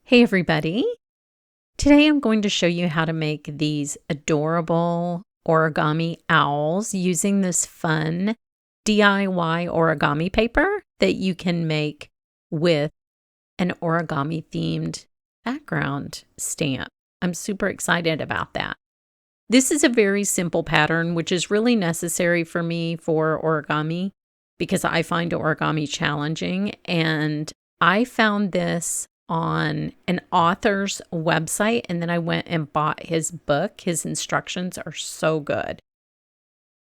Hey everybody! Today I'm going to show you how to make these adorable origami owls using this fun DIY origami paper that you can make with an origami themed background stamp. I'm super excited about that. This is a very simple pattern, which is really necessary for me for origami because I find origami challenging, and I found this on an author's website, and then I went and bought his book. His instructions are so good.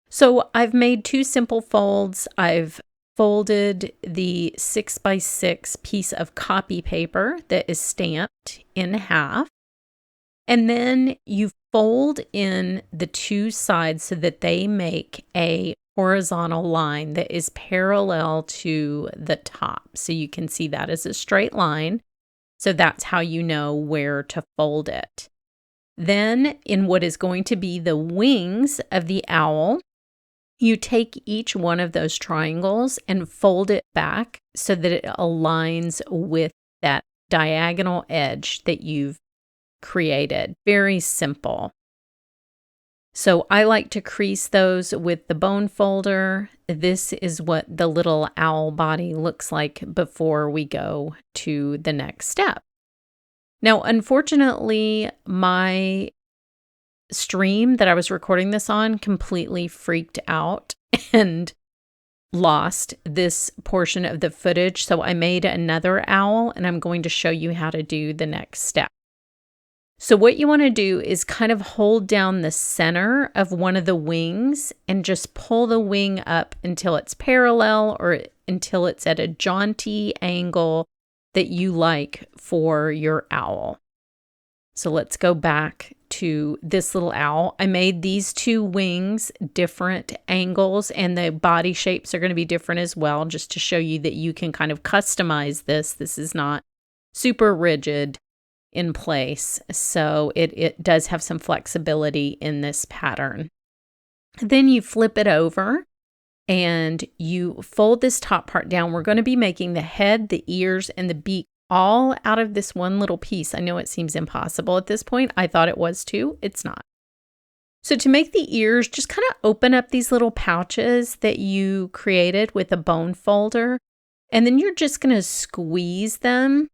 So I've made two simple folds. I've folded the 6x6 piece of copy paper that is stamped in half, and then you fold in the two sides so that they make a horizontal line that is parallel to the top. So you can see that as a straight line. So that's how you know where to fold it. Then in what is going to be the wings of the owl, you take each one of those triangles and fold it back so that it aligns with that diagonal edge that you've created. Very simple. So I like to crease those with the bone folder. This is what the little owl body looks like before we go to the next step. Now, unfortunately, my stream that I was recording this on completely freaked out and lost this portion of the footage. So I made another owl, and I'm going to show you how to do the next step. So what you want to do is kind of hold down the center of one of the wings and just pull the wing up until it's parallel or until it's at a jaunty angle that you like for your owl. So let's go back to this little owl. I made these two wings different angles, and the body shapes are going to be different as well, just to show you that you can kind of customize this. This is not super rigid in place, so it does have some flexibility in this pattern. Then you flip it over and you fold this top part down. We're going to be making the head, the ears, and the beak all out of this one little piece. I know it seems impossible at this point. I thought it was too. It's not. So to make the ears, just kind of open up these little pouches that you created with a bone folder, and then you're just going to squeeze them.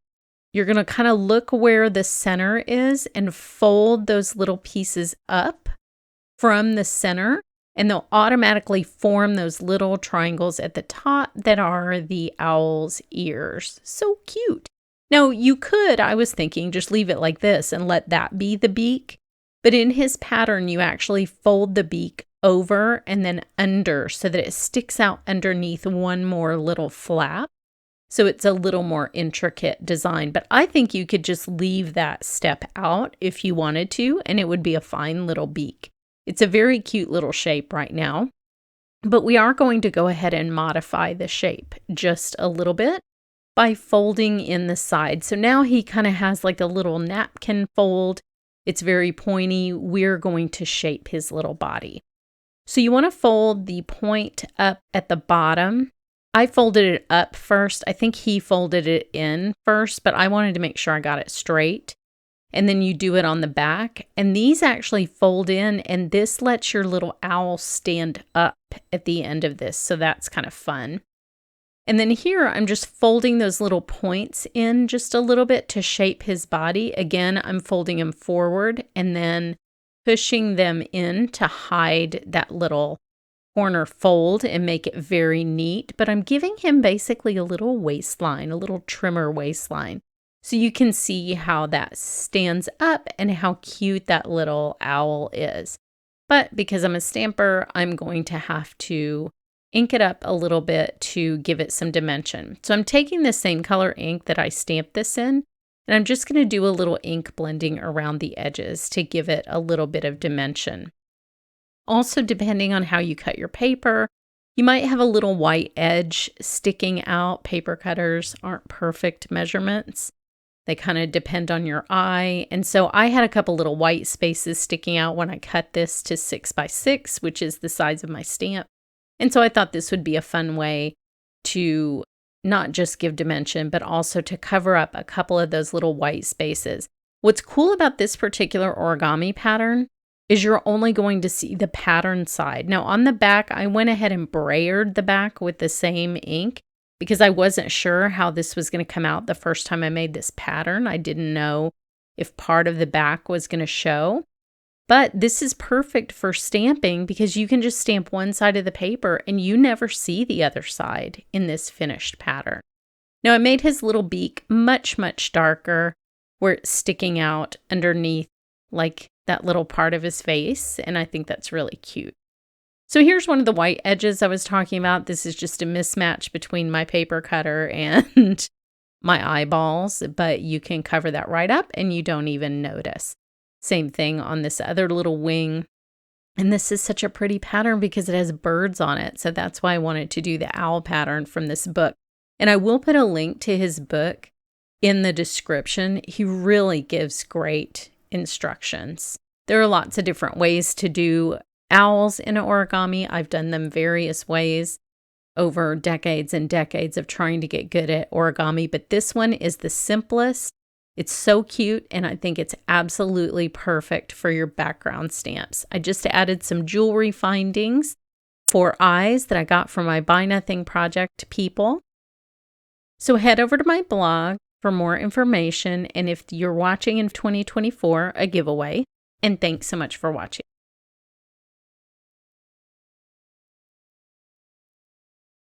You're going to kind of look where the center is and fold those little pieces up from the center, and they'll automatically form those little triangles at the top that are the owl's ears. So cute. Now, you could, I was thinking, just leave it like this and let that be the beak. But in his pattern, you actually fold the beak over and then under so that it sticks out underneath one more little flap. So it's a little more intricate design, but I think you could just leave that step out if you wanted to, and it would be a fine little beak. It's a very cute little shape right now, but we are going to go ahead and modify the shape just a little bit by folding in the side. So now he kind of has like a little napkin fold. It's very pointy. We're going to shape his little body. So you want to fold the point up at the bottom. I folded it up first. I think he folded it in first, but I wanted to make sure I got it straight. And then you do it on the back. And these actually fold in, and this lets your little owl stand up at the end of this. So that's kind of fun. And then here, I'm just folding those little points in just a little bit to shape his body. Again, I'm folding them forward and then pushing them in to hide that little corner fold and make it very neat, but I'm giving him basically a little waistline, a little trimmer waistline. So you can see how that stands up and how cute that little owl is. But because I'm a stamper, I'm going to have to ink it up a little bit to give it some dimension. So I'm taking the same color ink that I stamped this in, and I'm just going to do a little ink blending around the edges to give it a little bit of dimension. Also, depending on how you cut your paper, you might have a little white edge sticking out. Paper cutters aren't perfect measurements. They kind of depend on your eye. And so I had a couple little white spaces sticking out when I cut this to 6x6, which is the size of my stamp. And so I thought this would be a fun way to not just give dimension, but also to cover up a couple of those little white spaces. What's cool about this particular origami pattern is you're only going to see the pattern side. Now on the back, I went ahead and brayered the back with the same ink because I wasn't sure how this was going to come out the first time I made this pattern. I didn't know if part of the back was going to show. But this is perfect for stamping because you can just stamp one side of the paper and you never see the other side in this finished pattern. Now I made his little beak much, much darker where it's sticking out underneath like that little part of his face, and I think that's really cute. So here's one of the white edges I was talking about. This is just a mismatch between my paper cutter and my eyeballs, but you can cover that right up and you don't even notice. Same thing on this other little wing. And this is such a pretty pattern because it has birds on it. So that's why I wanted to do the owl pattern from this book. And I will put a link to his book in the description. He really gives great instructions. There are lots of different ways to do owls in origami. I've done them various ways over decades and decades of trying to get good at origami, but this one is the simplest. It's so cute, and I think it's absolutely perfect for your background stamps. I just added some jewelry findings for eyes that I got from my Buy Nothing Project people. So head over to my blog for more information, and if you're watching in 2024, a giveaway. And thanks so much for watching.